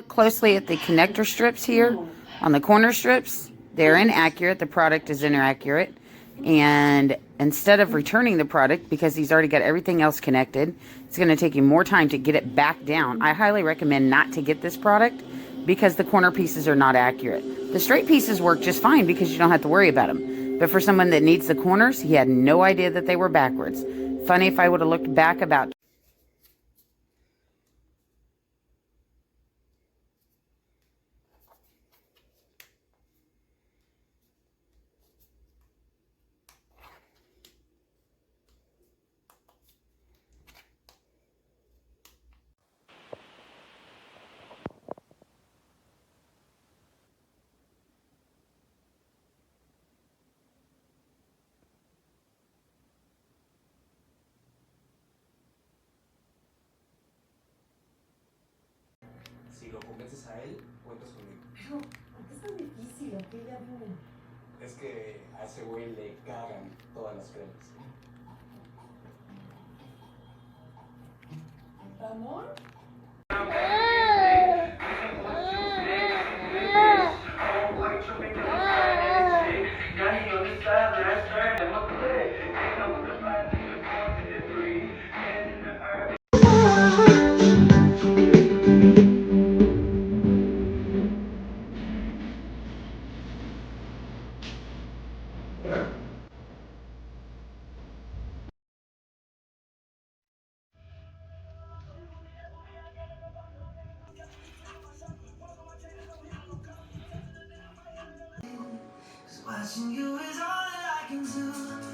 closely at the connector strips here on the corner strips, they're inaccurate. The product is inaccurate. And instead of returning the product, because he's already got everything else connected, it's going to take you more time to get it back down. I highly recommend not to get this product because the corner pieces are not accurate. The straight pieces work just fine because you don't have to worry about them. But for someone that needs the corners, he had no idea that they were backwards. Funny if I would have looked back about Si lo convences a él, cuentas conmigo. Pero, ¿por qué es tan difícil? ¿A qué ya dime? Es que a ese güey le cagan todas las cremas. ¿Amor? Watching you is all that I can do.